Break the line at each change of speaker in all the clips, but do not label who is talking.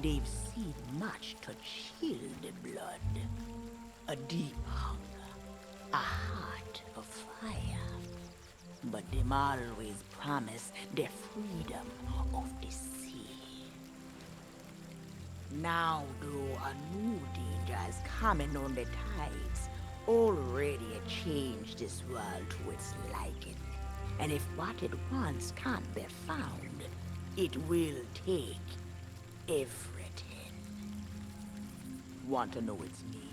They've seen much to chill the blood. A deep hunger, a heart of fire. But them always promise the freedom of the sea. Now, though, a new danger is coming on the tides, already changed this world to its liking. And if what it wants can't be found, it will take everything. Want to know its name?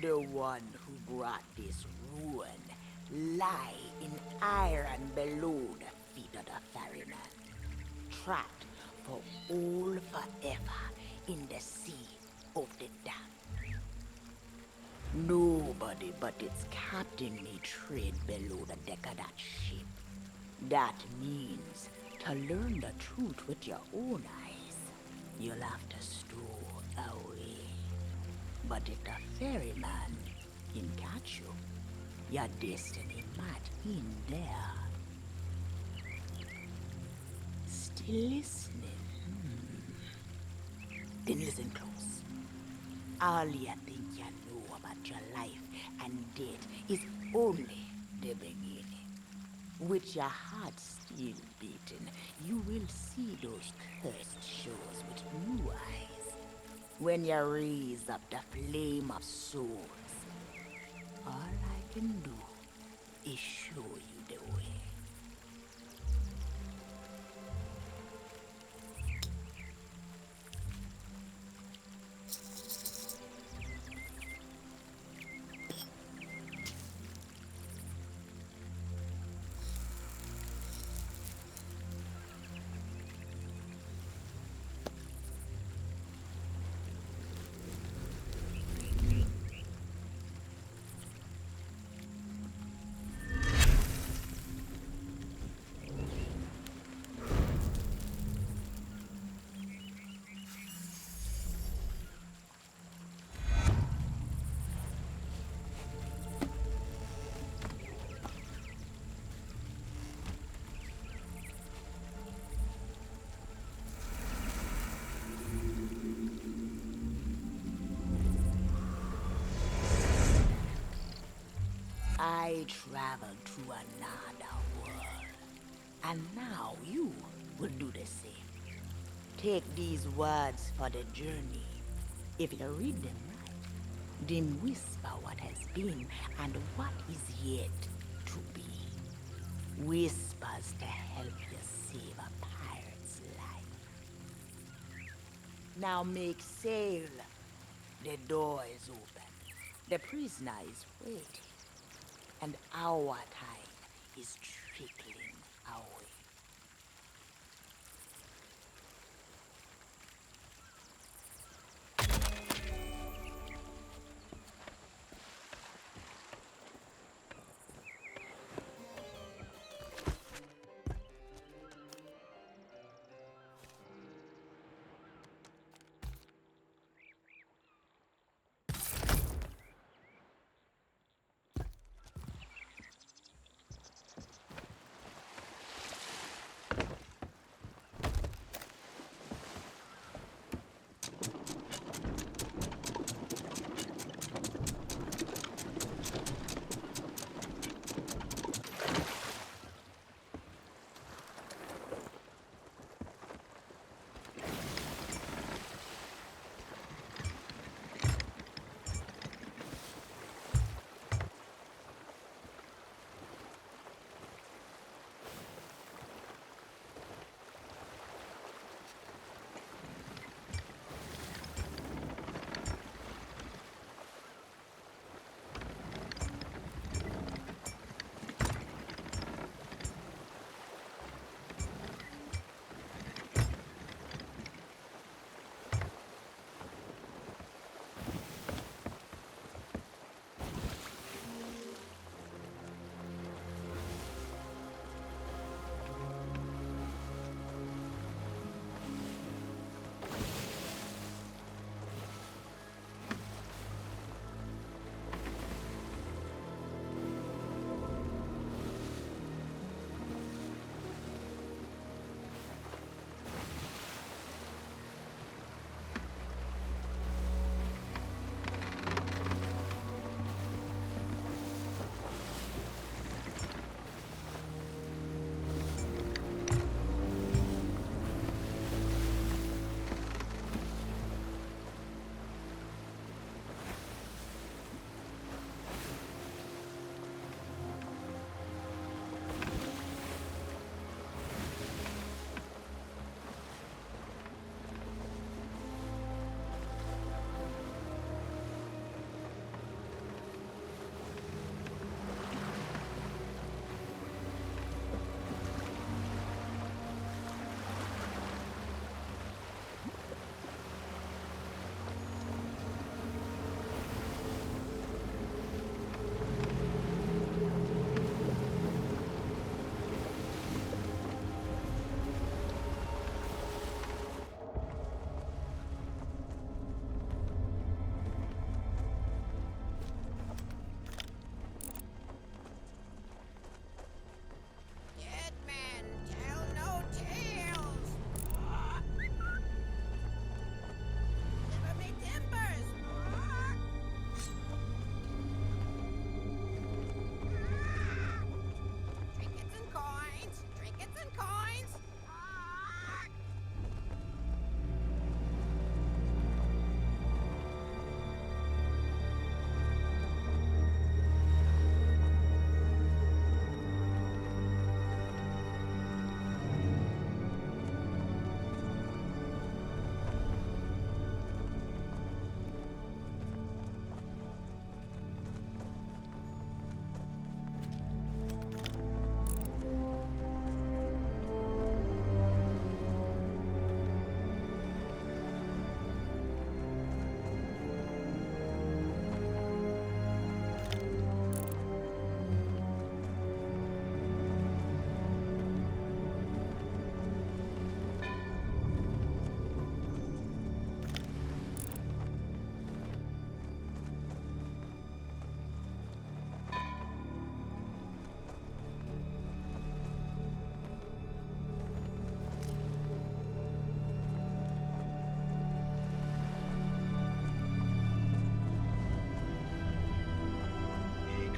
The one who brought this ruin lie in iron below the feet of the ferryman, trapped for all forever in the sea of the damned. Nobody but its captain may tread below the deck of that ship. That means to learn the truth with your own eyes, you'll have to stow away. But if the ferryman can catch you, your destiny might end there. Still listening? Then listen close. All you think you know about your life and death is only the beginning. With your heart still beating, you will see those cursed shores with new eyes. When you raise up the flame of souls, all I can do is show you the way. I traveled to another world, and now you will do the same. Take these words for the journey. If you read them right, then whisper what has been and what is yet to be. Whispers to help you save a pirate's life. Now make sail. The door is open. The prisoner is waiting. And our time is trickling away.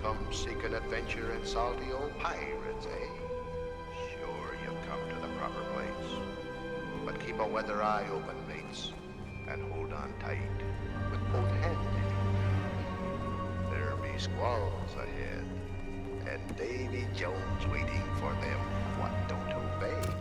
come seeking adventure in salty old pirates, eh? Sure, you've come to the proper place. But keep a weather eye open, mates, and hold on tight with both hands if you will. There be squalls ahead, and Davy Jones waiting for them what don't obey.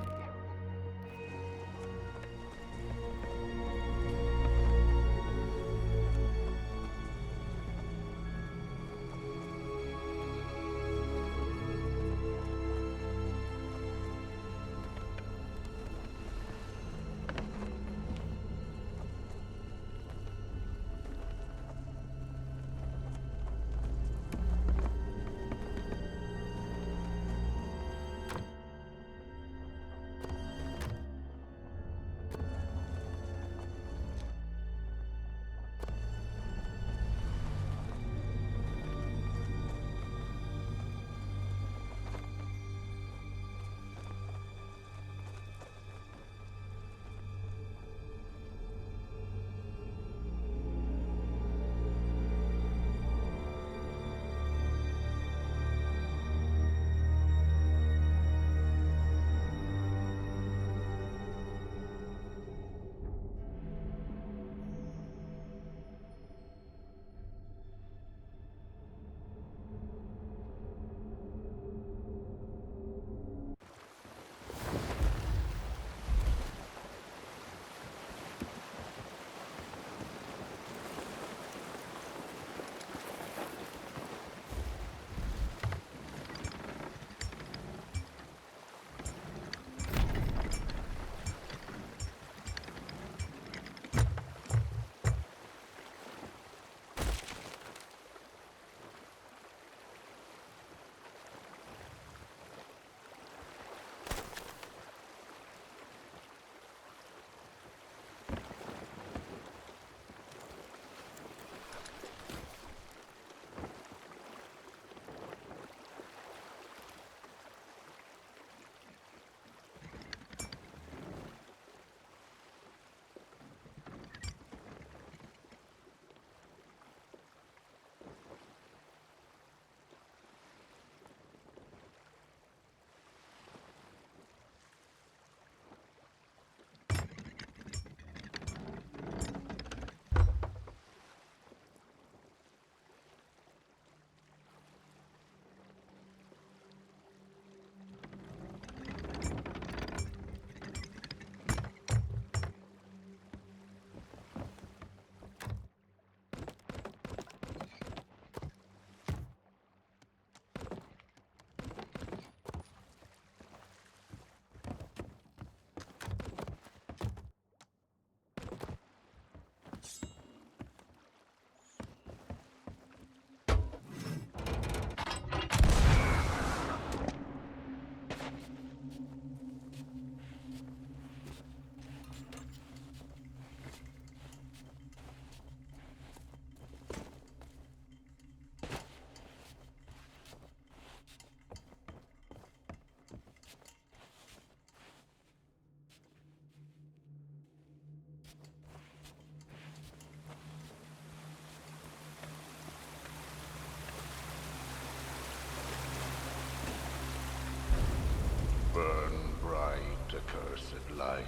Burn bright accursed light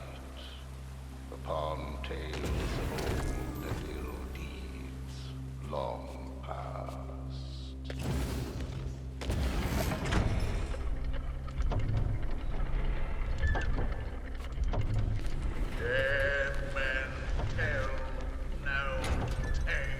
upon tales of old and ill deeds long past. Dead men tell no tale.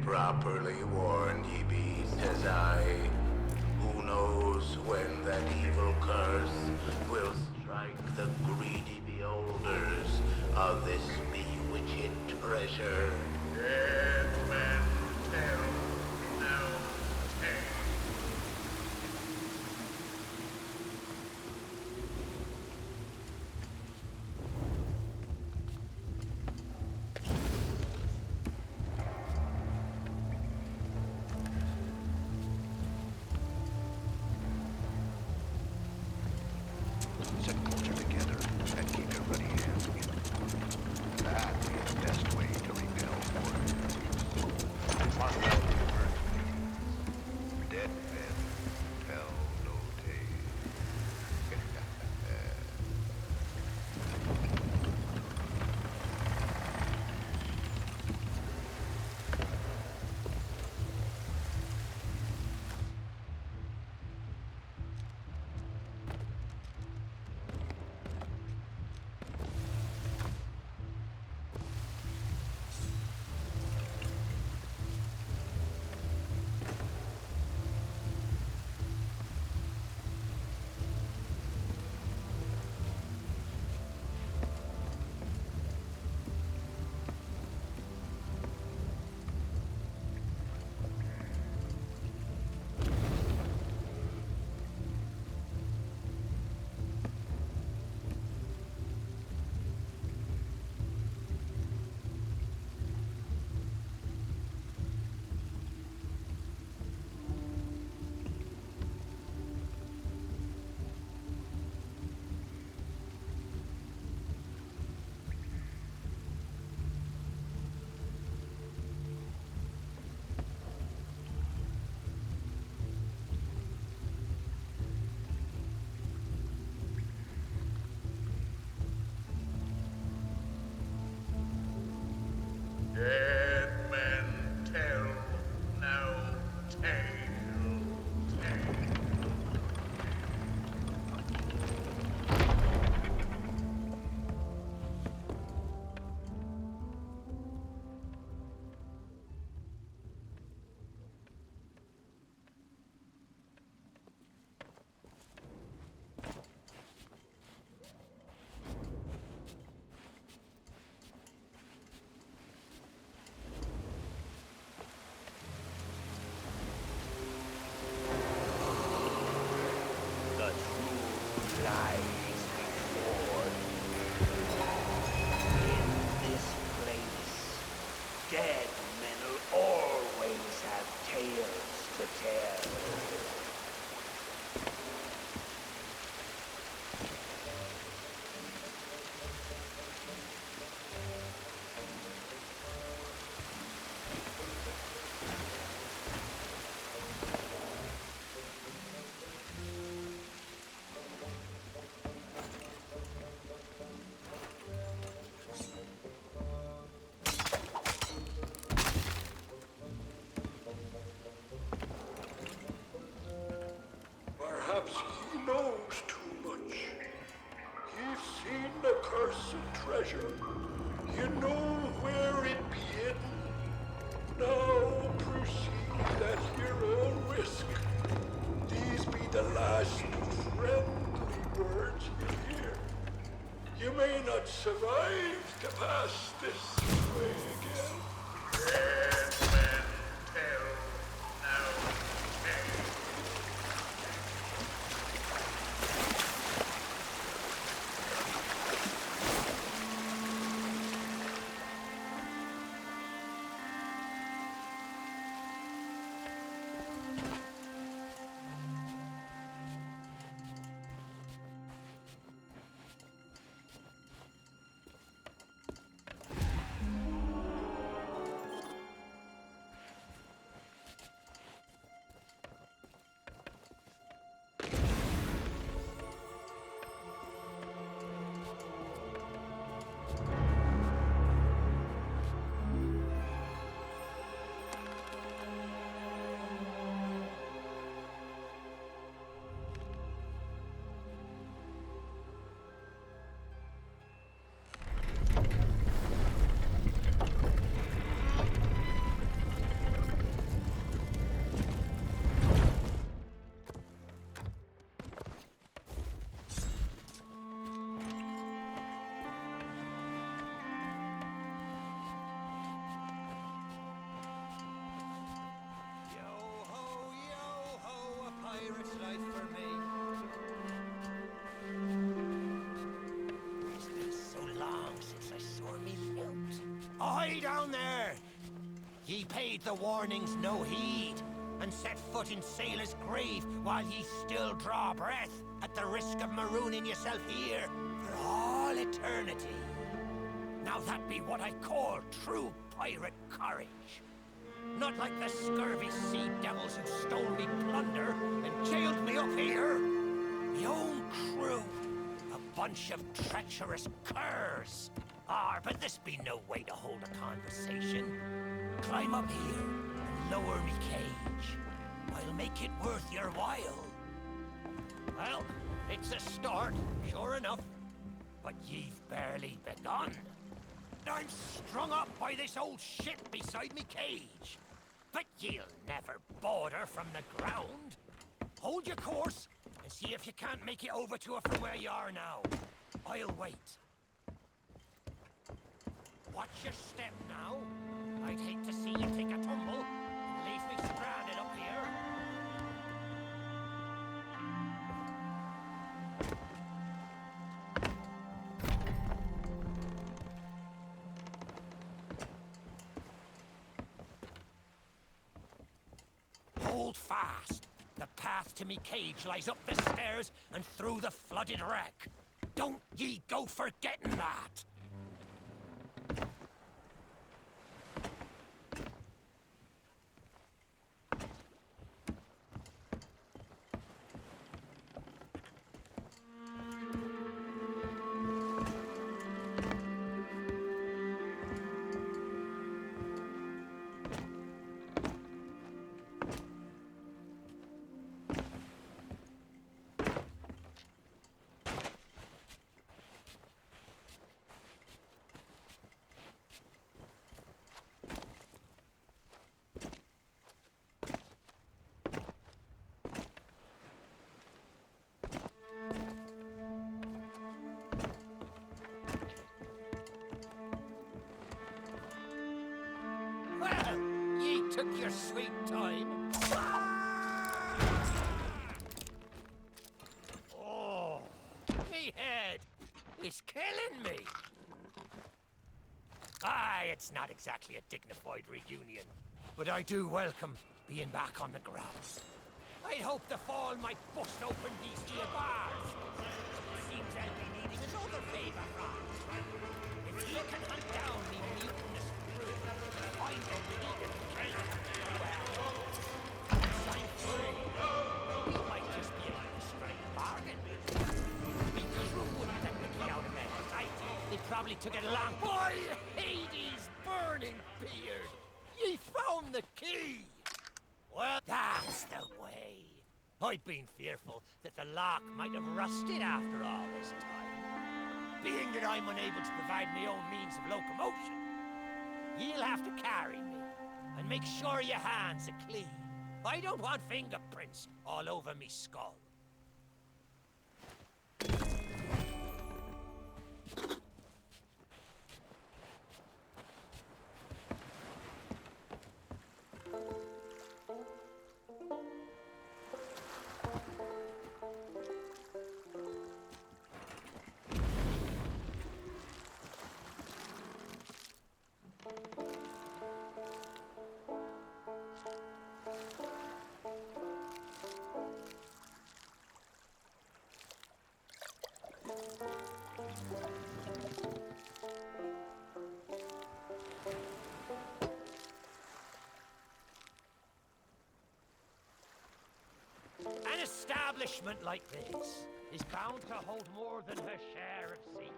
Properly warned ye be, says I. Who knows when that evil curse will strike the greedy beholders of this bewitched treasure? Dead men tell no tale.
Set culture together and keep your ready hands in it. That is the best way to repel foreigners. Mark well these words, please. Dead men tell no tale.
Dead men tell no tale. The truth lies before you. In this place, dead men will always have tales to tell.
night for me.
It's been so long since I saw me loot. Ahoy down there! Ye paid the warnings no heed, and set foot in sailor's grave while ye still draw breath, at the risk of marooning yourself here for all eternity. Now that be what I call true pirate courage. Not like the scurvy sea devils who stole me plunder and jailed me up here. Me own crew. A bunch of treacherous curs. But this be no way to hold a conversation. Climb up here and lower me cage. I'll make it worth your while. Well, it's a start, sure enough. But ye've barely begun. I'm strung up by this old shit beside me cage. But ye'll never border from the ground. Hold your course and see if you can't make it over to her from where you are now. I'll wait. Watch your step now. I'd hate to see you take a tumble and leave me stranded up here. Hold fast. The path to me cage lies up the stairs and through the flooded wreck. Don't ye go forgetting that. Well, ye took your sweet time. Oh, me head is killing me. Aye, it's not exactly a dignified reunion, but I do welcome being back on the grounds. I'd hoped the fall might bust open these here bars. It seems I'll be needing another favor from. If he can hunt down me mutinous crew and find them leading the cage, well, once I'm free, we might just be able to strike a bargain. Me crew wouldn't let the key out of their sight. They probably took it along. By Hades' burning beard! Ye found the key! Well, that's the way. I'd been fearful that the lock might have rusted after all this time. Being that I'm unable to provide my own means of locomotion, you'll have to carry me, and make sure your hands are clean. I don't want fingerprints all over me skull. An establishment like this is bound to hold more than her share of secrets.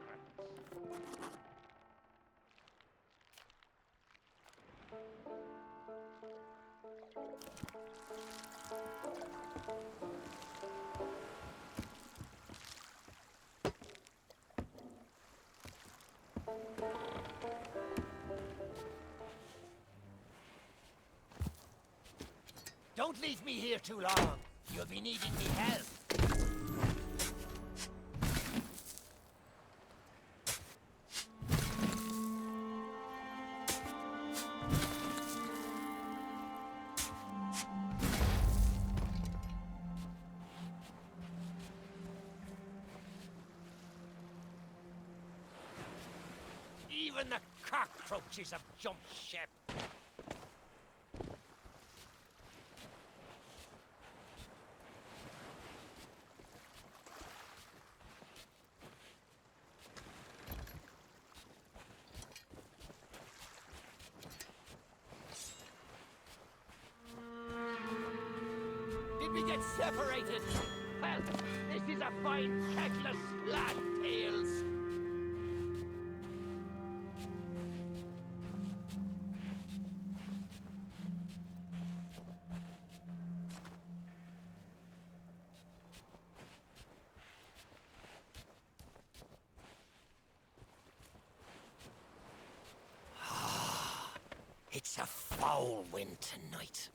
Don't leave me here too long. You'll be needing me help. Even the cockroaches have jumped ship. Did we get separated? Well, this is a fine feckless lad, Tails. It's a foul wind tonight.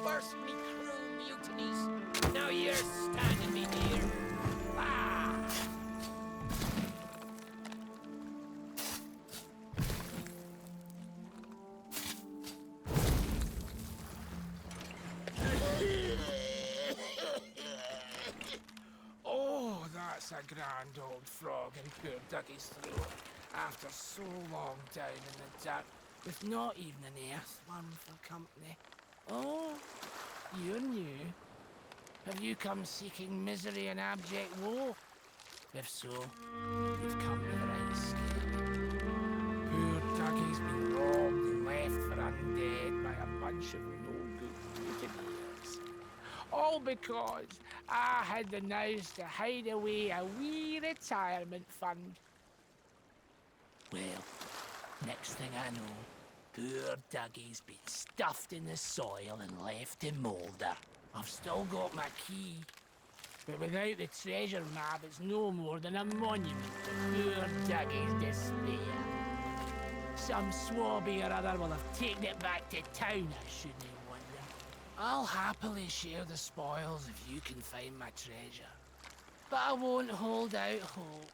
First me crew mutinies, now you're standing me near. Ah!
Oh, that's a grand old frog in poor Dougie's throat. After so long down in the dirt, with not even an earthworm for company. Oh, you're new. Have you come seeking misery and abject woe? If so, you've come to the right scale. Poor Dougie's been robbed and left for undead by a bunch of no-good mutineers. All because I had the nous to hide away a wee retirement fund. Well, next thing I know, poor Dougie's been stuffed in the soil and left to moulder. I've still got my key, but without the treasure map, it's no more than a monument to poor Dougie's despair. Some swabby or other will have taken it back to town, I shouldn't wonder. I'll happily share the spoils if you can find my treasure. But I won't hold out hope.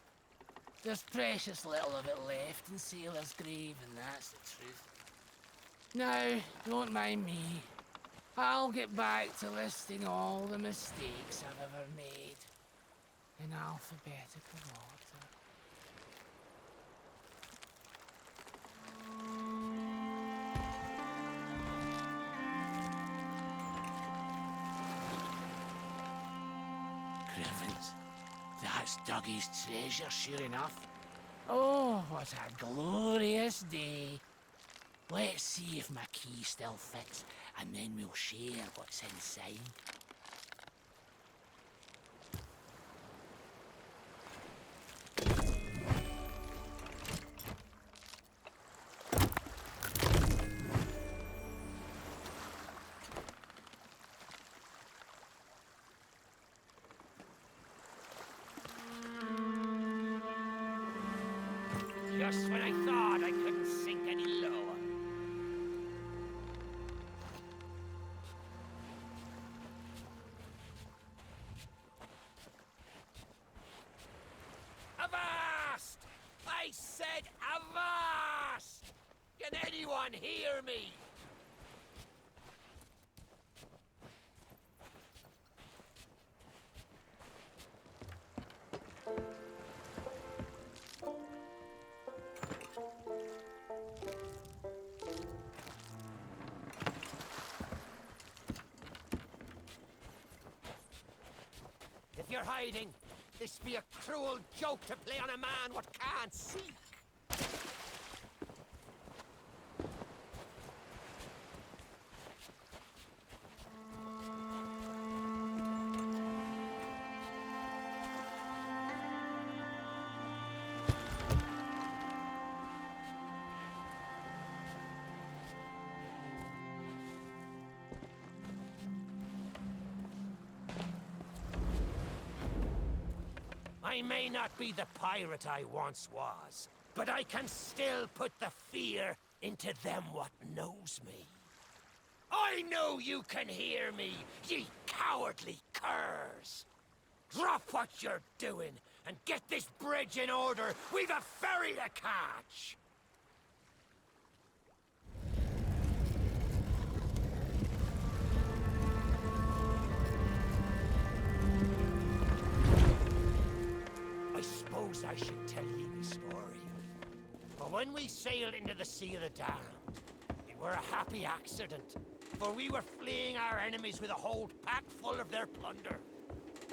There's precious little of it left in Sailor's Grave, and that's the truth. Now, don't mind me. I'll get back to listing all the mistakes I've ever made in alphabetical order. Crevens, that's Dougie's treasure, sure enough. Oh, what a glorious day. Let's see if my key still fits, and then we'll share what's inside.
Just when I thought I couldn't sink any lower. Avast! I said avast! Can anyone hear me? If you're hiding, this be a cruel joke to play on a man what can't see. I may not be the pirate I once was, but I can still put the fear into them what knows me. I know you can hear me, ye cowardly curs! Drop what you're doing and get this bridge in order. We've a ferry to catch! when we sailed into the Sea of the Damned, it were a happy accident, for we were fleeing our enemies with a hold packed full of their plunder.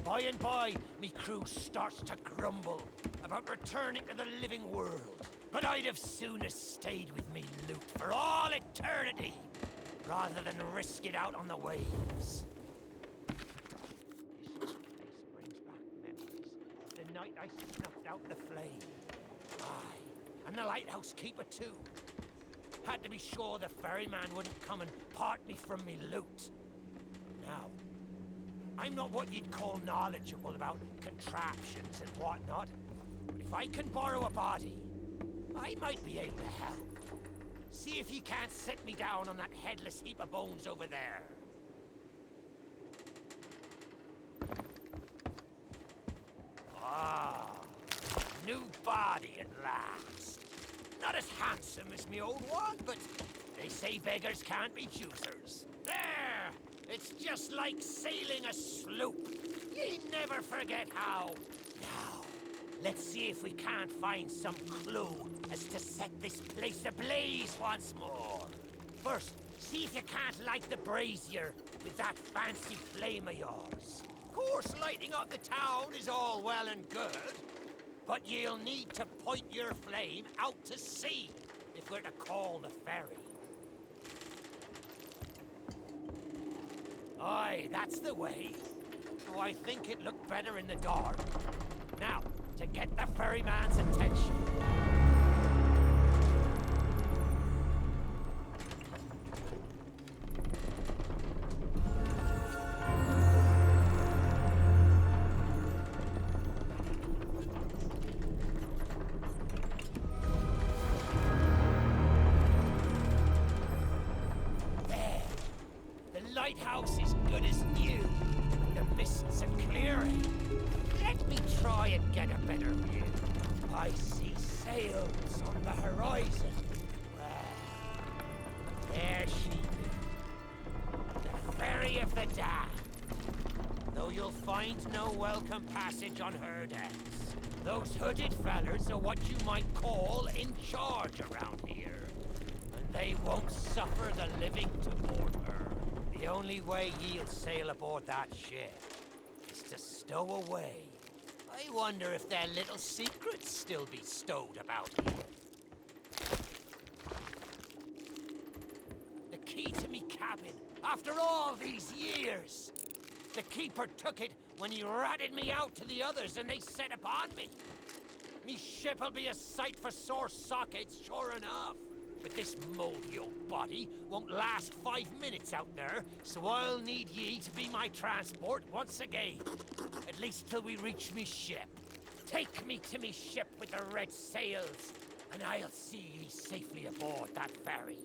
By and by, me crew starts to grumble about returning to the living world. But I'd have sooner stayed with me loot for all eternity, rather than risk it out on the waves. This place brings back memories of the night I snuffed out the flame. Aye, and the lighthouse keeper too. Had to be sure the ferryman wouldn't come and part me from me loot. Now, I'm not what you'd call knowledgeable about contraptions and whatnot, but if I can borrow a body, I might be able to help. See if you can't set me down on that headless heap of bones over there. Ah, new body at last. Not as handsome as me old one, but they say beggars can't be choosers. There! It's just like sailing a sloop. You never forget how. Now, let's see if we can't find some clue as to set this place ablaze once more. First, see if you can't light the brazier with that fancy flame of yours. Of course, lighting up the town is all well and good, but you'll need to point your flame out to sea if we're to call the ferry. Aye, that's the way. Oh, I think it looked better in the dark. Now, to get the ferryman's attention. Lighthouse is good as new. The mists are clearing. Let me try and get a better view. I see sails on the horizon. Well, there she be. The ferry of the Damned. Though you'll find no welcome passage on her decks. Those hooded fellers are what you might call in charge around here. And they won't suffer the living to board her. The only way ye'll sail aboard that ship is to stow away. I wonder if their little secrets still be stowed about here. The key to me cabin, after all these years. The keeper took it when he ratted me out to the others and they set upon me. Me ship'll be a sight for sore sockets, sure enough. But this moldy old body won't last 5 minutes out there, so I'll need ye to be my transport once again. At least till we reach me ship. Take me to me ship with the red sails, and I'll see ye safely aboard that ferry.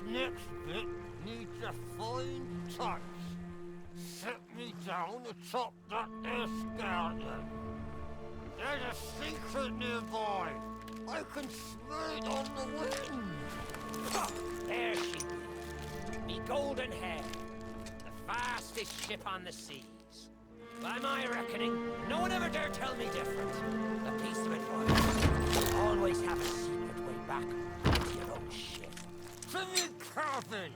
Next bit needs a fine touch. Set me down atop that there skeleton. There's a secret nearby. I can smell it on the wind. Ah, there she is. Me golden hair. The fastest ship on the seas. By my reckoning, no one ever dare tell me different. A piece of advice. Always have a secret way back into your own ship. To me cabin!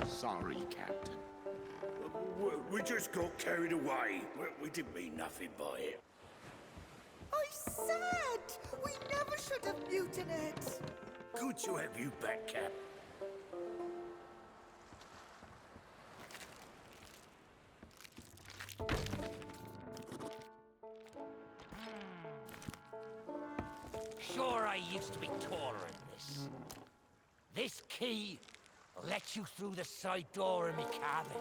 Sorry, Captain.
We just got carried away. We didn't mean nothing by it.
I said we never should have mutinied.
Good to have you back, Cap.
Sure, I used to be taller than this. This key lets you through the side door of me cabin.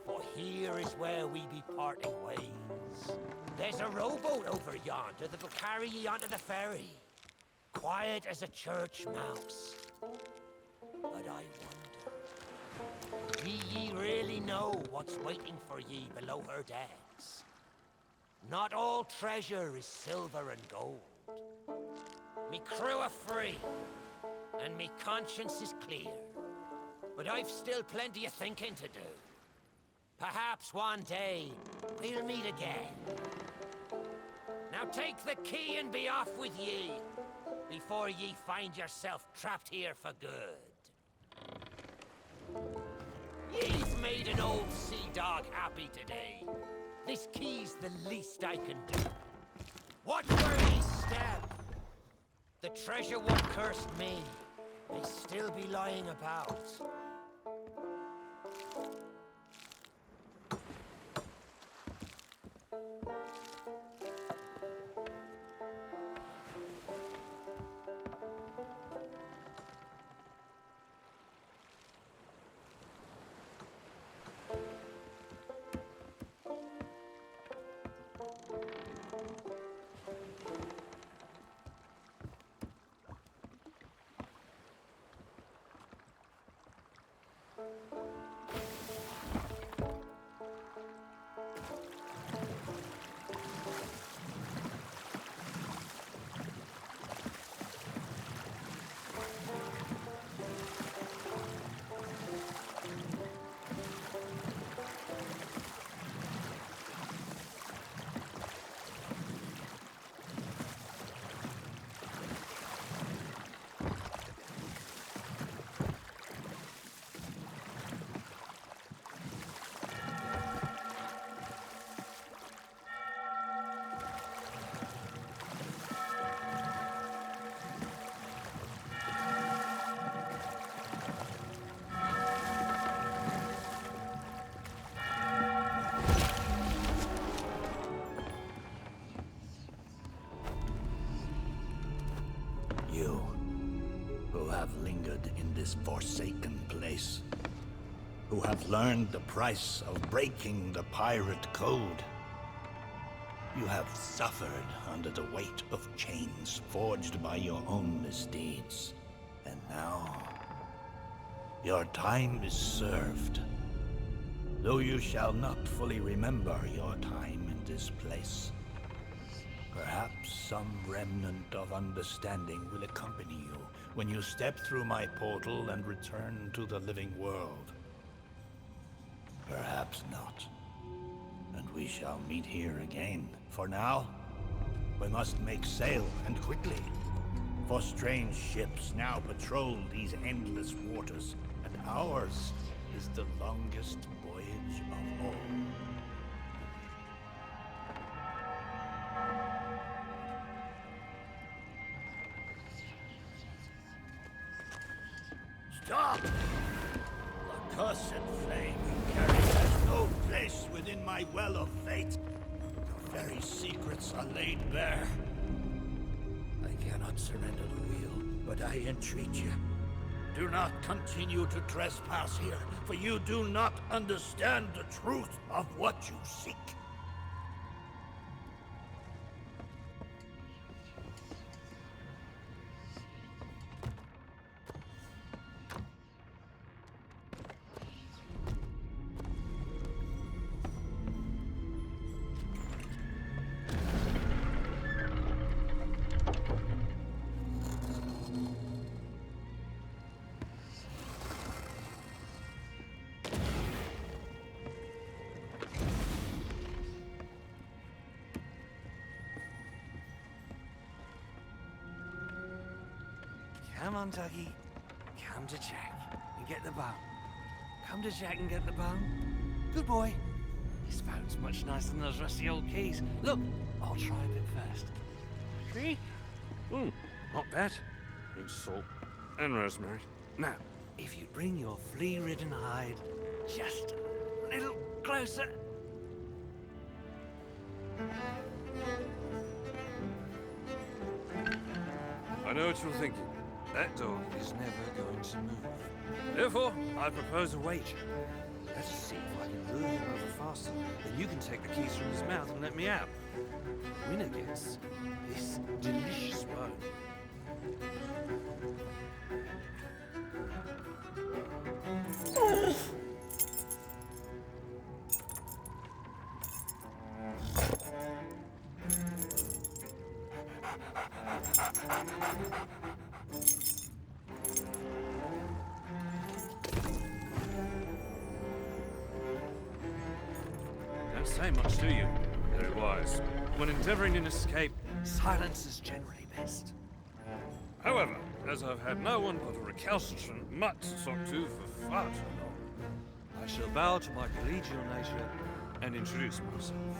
For here is where we be parting ways. There's a rowboat over yonder that will carry ye onto the ferry. Quiet as a church mouse. But I wonder, do ye really know what's waiting for ye below her decks? Not all treasure is silver and gold. Me crew are free, and me conscience is clear. But I've still plenty of thinking to do. Perhaps one day, we'll meet again. Now take the key and be off with ye, before ye find yourself trapped here for good. Ye've made an old sea dog happy today. This key's the least I can do. Watch where ye step. The treasure what cursed me may still be lying about.
You, who have lingered in this forsaken place, who have learned the price of breaking the pirate code. You have suffered under the weight of chains forged by your own misdeeds. And now, your time is served. Though you shall not fully remember your time in this place, perhaps some remnant of understanding will accompany you when you step through my portal and return to the living world. Perhaps not. And we shall meet here again. For now, we must make sail, and quickly. For strange ships now patrol these endless waters, and ours is the longest voyage of all. Stop! The cursed flame you carry has no place within my well of fate. Your very secrets are laid bare. I cannot surrender the wheel, but I entreat you. Do not continue to trespass here, for you do not understand the truth of what you seek.
Come on, Dougie. Come to Jack and get the boat.
come to Jack and get the bone. Good boy. This bone's much nicer than those rusty old keys. Look, I'll try a bit first. See? Not bad. Needs salt and rosemary. Now, if you bring your flea-ridden hide just a little closer. I know what you're thinking. That dog is never going to move. Therefore, I propose a wager. Let's see if I can lure him over faster. Then you can take the keys from his mouth and let me out. Winner gets this delicious bone. Don't say much, do you? Very wise. When endeavoring an escape, silence is generally best. However, as I've had no one but a recalcitrant mutt to talk to for far too long, I shall bow to my collegial nature and introduce myself.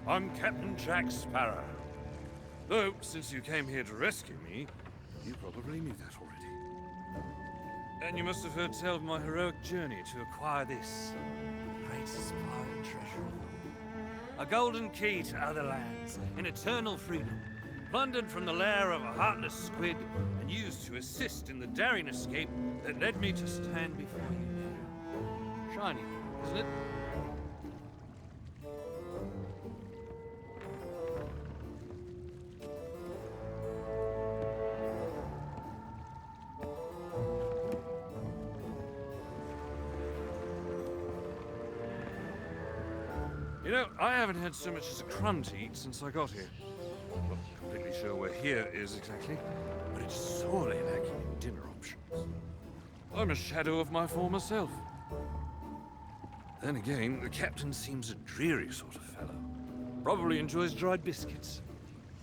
I'm Captain Jack Sparrow. Though, since you came here to rescue me, you probably knew that already. And you must have heard tell of my heroic journey to acquire this great aspiring treasure of all. A golden key to other lands, in eternal freedom, plundered from the lair of a heartless squid, and used to assist in the daring escape that led me to stand before you here. Shiny, isn't it? You know, I haven't had so much as a crumb to eat since I got here. Not completely sure where here is exactly, but it's sorely lacking in dinner options. I'm a shadow of my former self. Then again, the captain seems a dreary sort of fellow. Probably enjoys dried biscuits.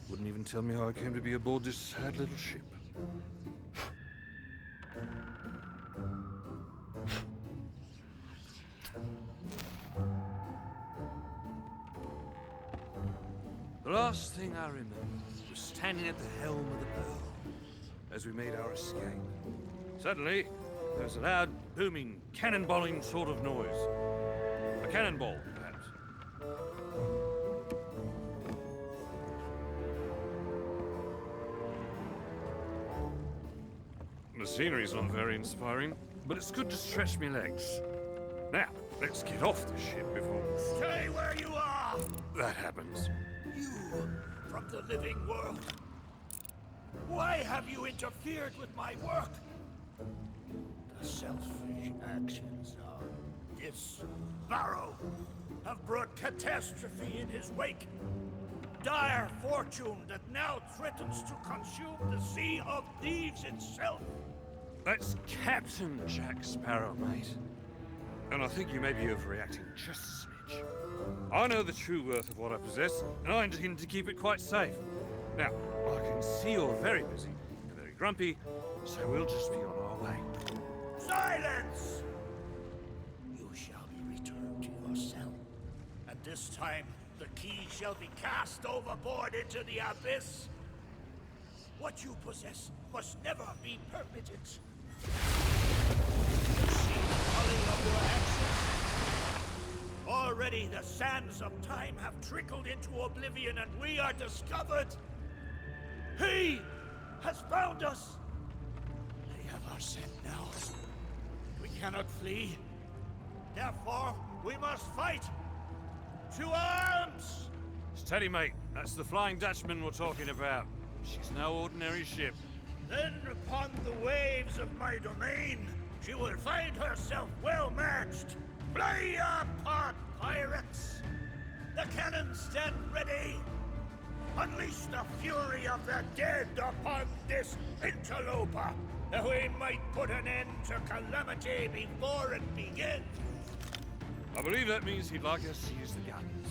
Wouldn't even tell me how I came to be aboard this sad little ship. The last thing I remember was standing at the helm of the Pearl as we made our escape. Suddenly, there was a loud, booming, cannonballing sort of noise. A cannonball, perhaps. The scenery's not very inspiring, but it's good to stretch me legs. Now, let's get off the ship before...
Stay where you are!
that happens.
You, from the living world. Why have you interfered with my work? The selfish actions of this Barrow have brought catastrophe in his wake. Dire fortune that now threatens to consume the Sea of Thieves itself.
That's Captain Jack Sparrow, mate. And I think you may be overreacting just a smidge. I know the true worth of what I possess, and I intend to keep it quite safe. Now, I can see you're very busy and very grumpy, so we'll just be on our way.
Silence! You shall be returned to your cell. And this time, the key shall be cast overboard into the abyss. What you possess must never be permitted. You see the folly of your actions? Already the sands of time have trickled into oblivion and we are discovered. He has found us. They have our scent now. We cannot flee. Therefore, we must fight. To arms!
Steady, mate. That's the Flying Dutchman we're talking about. She's no ordinary ship.
Then upon the waves of my domain, she will find herself well matched. Play your part, pirates! The cannons stand ready! Unleash the fury of the dead upon this interloper, that we might put an end to calamity before it begins!
I believe that means he'd like us to use the guns.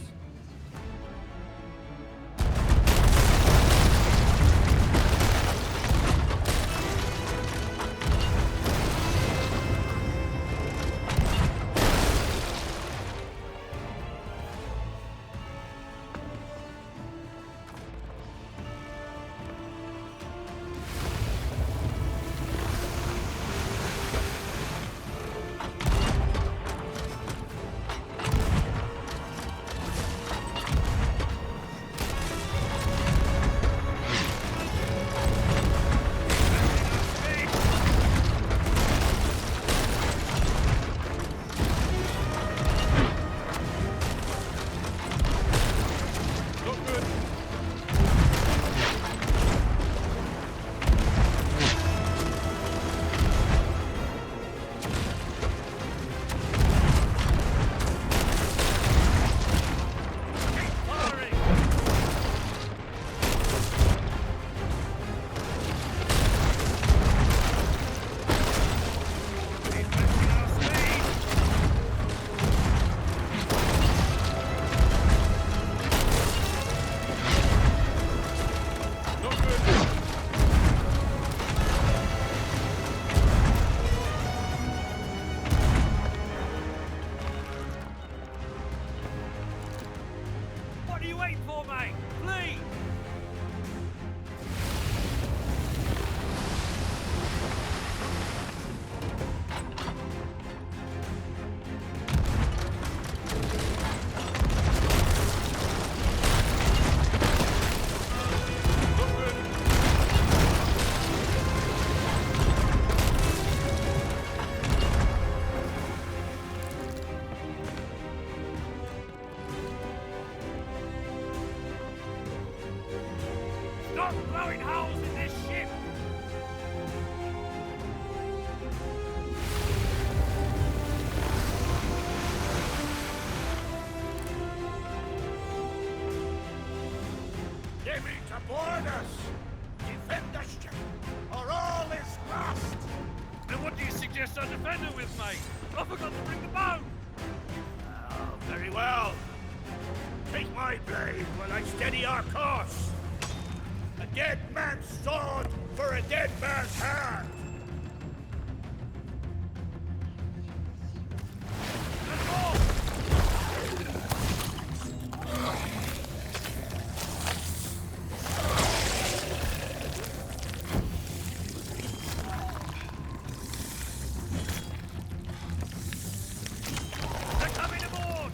are you waiting for, mate? Please! Stop blowing holes in this ship!
They mean to board us! Defend the ship, or all is lost!
And what do you suggest I defend her with, mate? I forgot to bring the bow!
Oh, very well. Take my blade while I steady our course. A dead man's sword for a dead man's hand. Let's go!
They're coming aboard!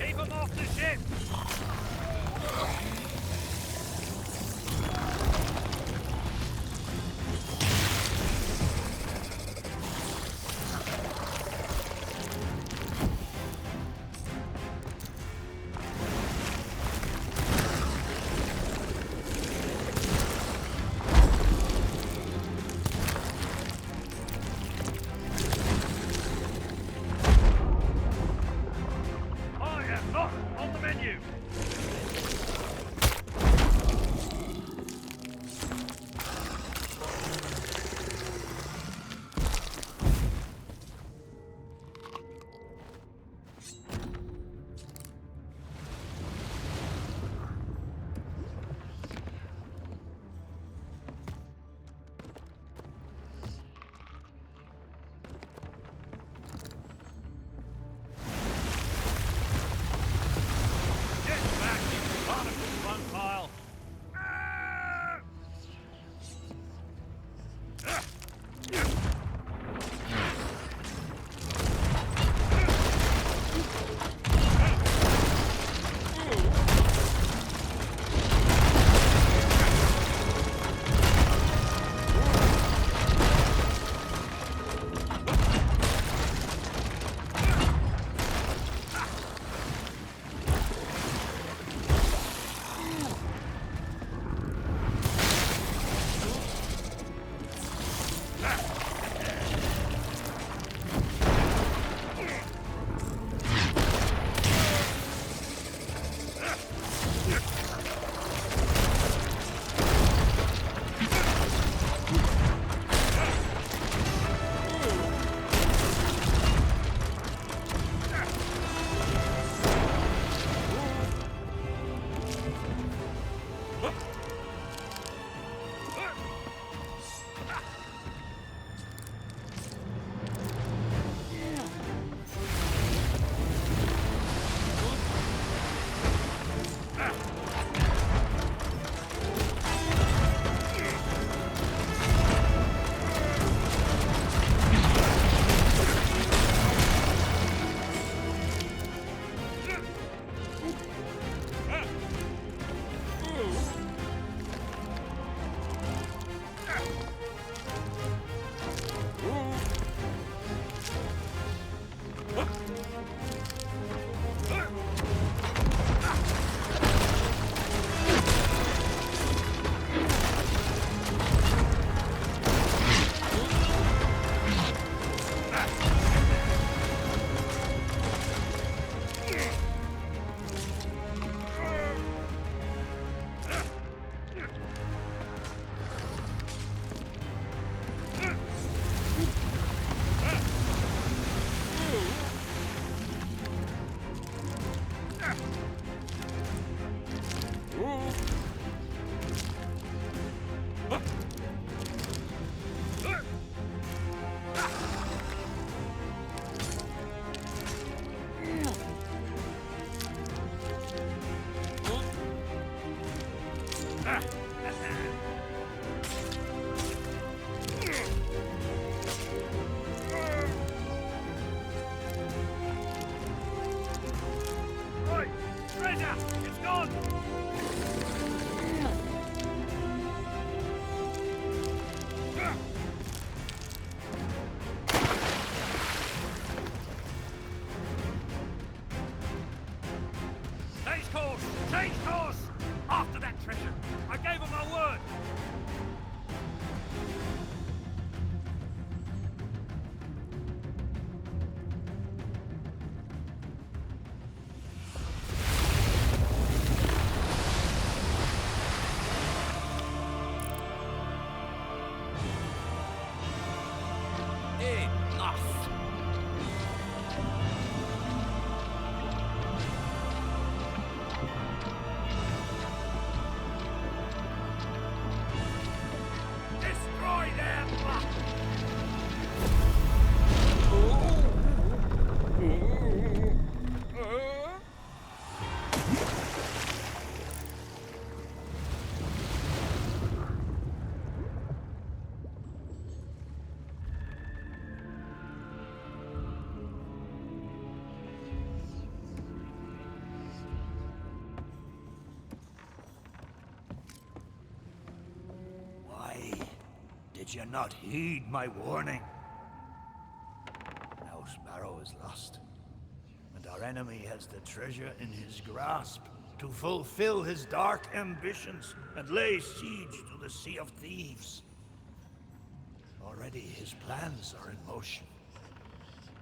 Keep them off the ship! I am not on the menu! Get back, you barnacle fun pile! Ah! Huh?
did you not heed my warning? Now Sparrow is lost, and our enemy has the treasure in his grasp to fulfill his dark ambitions and lay siege to the Sea of Thieves. Already his plans are in motion,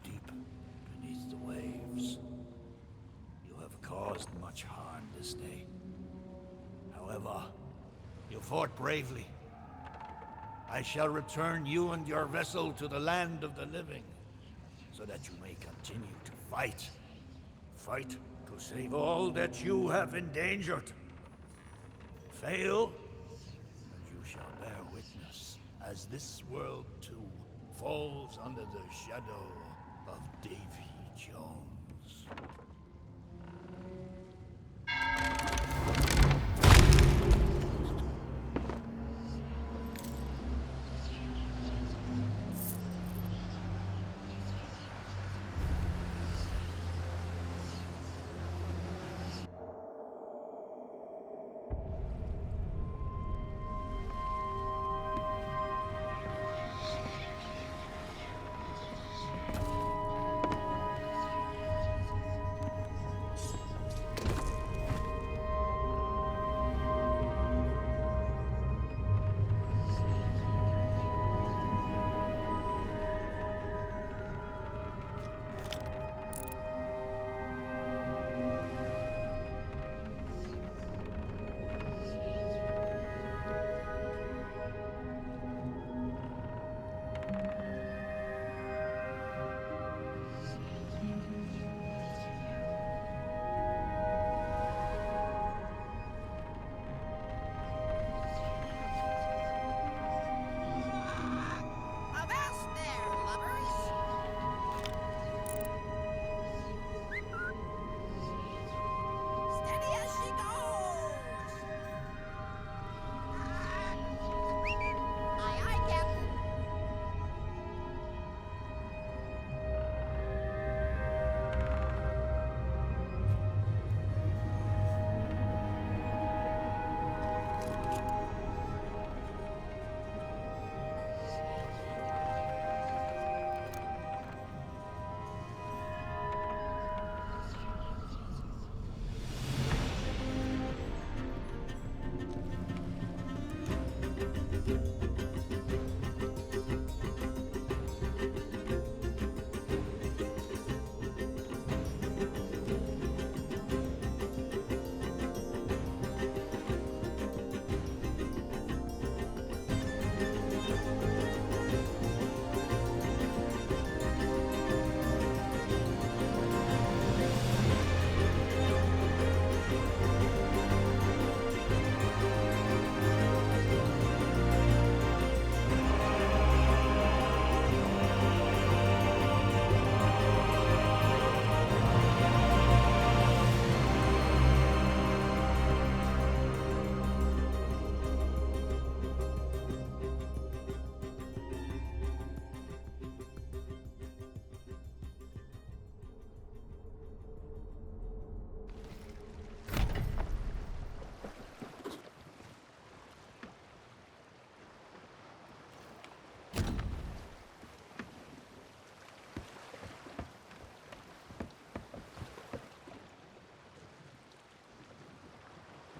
deep beneath the waves. You have caused much harm this day. However, you fought bravely. I shall return you and your vessel to the land of the living, so that you may continue to fight. Fight to save all that you have endangered. Fail, and you shall bear witness as this world too falls under the shadow of Davy Jones.